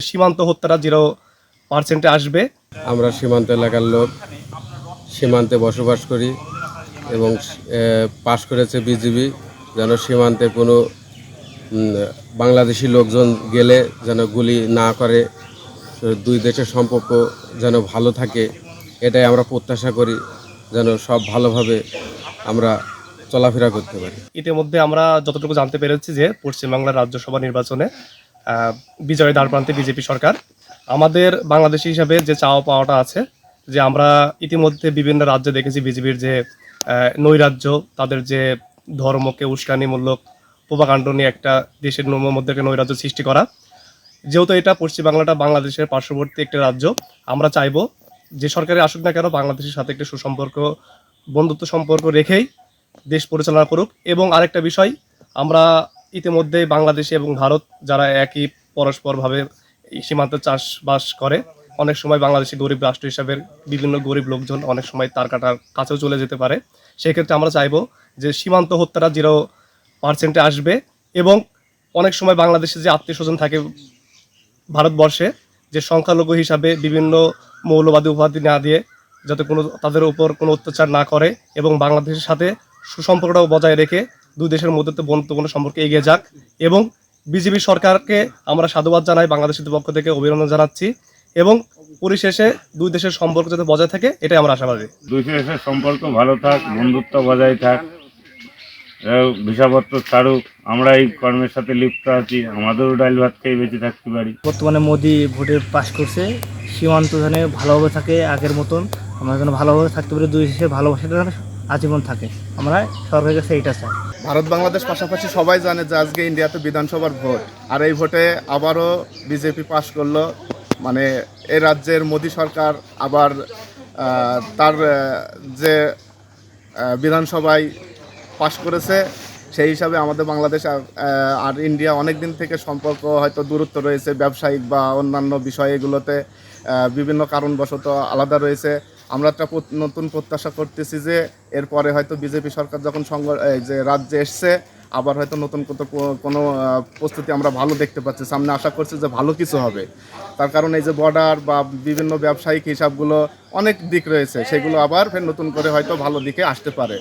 সীমান্ত হত্যাটা 0% আসবে। আমরা সীমান্ত এলাকার লোক, সীমান্তে বসবাস করি এবং পাশ করেছে বিজিবি যেন সীমান্তে কোনো বাংলাদেশি লোকজন গেলে যেন গুলি না করে, দুই দেশের সম্পর্ক যেন ভালো থাকে, এটাই আমরা প্রত্যাশা করি, যেন সব ভালোভাবে আমরা চলাফেরা করতে পারি। ইতিমধ্যে আমরা যতটুকু জানতে পেরেছি যে পশ্চিমবাংলার রাজ্যসভা নির্বাচনে বিজয় দ্বারপ্রান্তে বিজেপি সরকার। আমাদের বাংলাদেশি হিসাবে যে চাওয়া পাওয়াটা আছে যে আমরা ইতিমধ্যে বিভিন্ন রাজ্যে দেখেছি বিজেপির যে নৈরাজ্য, তাদের যে ধর্মকে উস্কানিমূলক প্রোপাগান্ড নিয়ে একটা দেশের মধ্যে একটা নৈরাজ্য সৃষ্টি করা। যেহেতু এটা পশ্চিমবাংলাটা বাংলাদেশের পার্শ্ববর্তী একটা রাজ্য, আমরা চাইবো যে সরকারে আসুক না কেন বাংলাদেশের সাথে একটা সুসম্পর্ক, বন্ধুত্ব সম্পর্ক রেখেই দেশ পরিচালনা করুক। এবং আরেকটা বিষয়, আমরা ইতিমধ্যে বাংলাদেশে এবং ভারত যারা একই পরস্পরভাবে সীমান্তে চাষবাস করে, অনেক সময় বাংলাদেশি গরিব রাষ্ট্র হিসাবে বিভিন্ন গরিব লোকজন অনেক সময় তার কাটার কাছেও চলে যেতে পারে। সেক্ষেত্রে আমরা চাইবো যে সীমান্ত হত্যাটা 0% আসবে এবং অনেক সময় বাংলাদেশে যে আত্মীয় স্বজন থাকে ভারতবর্ষে, যে সংখ্যালঘু হিসাবে বিভিন্ন মৌলবাদী উপাধি না দিয়ে যাতে কোনো তাদের উপর কোনো অত্যাচার না করে এবং বাংলাদেশের সাথে সুসম্পর্কটাও বজায় রেখে দুই দেশের মধ্যে বন্ধুত্বপূর্ণ সম্পর্ক এগিয়ে যাক। এবং বিজেপি সরকারকে আমরা সাধুবাদ জানাই, বাংলাদেশের পক্ষ থেকে অভিনন্দন জানাচ্ছি এবং পরিশেষে দুই দেশের সম্পর্ক যাতে বজায় থাকে এটাই আমরা আশাবাদী। দুই দেশের সম্পর্ক ভালো থাক, বন্ধুত্ব বজায় থাক, ভিসাপত্র ছাড়ুক, আমরা এই কর্মের সাথে লিপ্ত আছি, আমাদেরও ডাইল ভাত খেয়ে বেঁচে থাকতে পারি। বর্তমানে মোদি ভোটে পাশ করছে, সীমান্ত যেন ভালোভাবে থাকে, আগের মতন আমরা যেন ভালোভাবে থাকতে পারি, দুই দেশের ভালোবাসাটা যেন আজীবন থাকে, আমরা সরকারের কাছে এইটা চাই। ভারত বাংলাদেশ পাশাপাশি সবাই জানে যে আজকে ইন্ডিয়াতে বিধানসভার ভোট, আর এই ভোটে আবারও বিজেপি পাশ করলো। মানে এই রাজ্যের মোদি সরকার আবার তার যে বিধানসভায় পাশ করেছে, সেই হিসাবে আমাদের বাংলাদেশ আর ইন্ডিয়া অনেক দিন থেকে সম্পর্ক হয়তো দূরত্ব রয়েছে, ব্যবসায়িক বা অন্যান্য বিষয় এগুলোতে বিভিন্ন কারণবশত আলাদা রয়েছে। আমরা একটা নতুন প্রত্যাশা করতেছি যে এরপরে হয়তো বিজেপি সরকার যখন যে রাজ্যে এসছে, আবার হয়তো নতুন কোনো প্রস্তুতি আমরা ভালো দেখতে পাচ্ছি সামনে। আশা করছি যে ভালো কিছু হবে, তার কারণ এই যে বর্ডার বা বিভিন্ন ব্যবসায়িক হিসাবগুলো অনেক দিক রয়েছে, সেগুলো আবার ফের নতুন করে হয়তো ভালো দিকে আসতে পারে।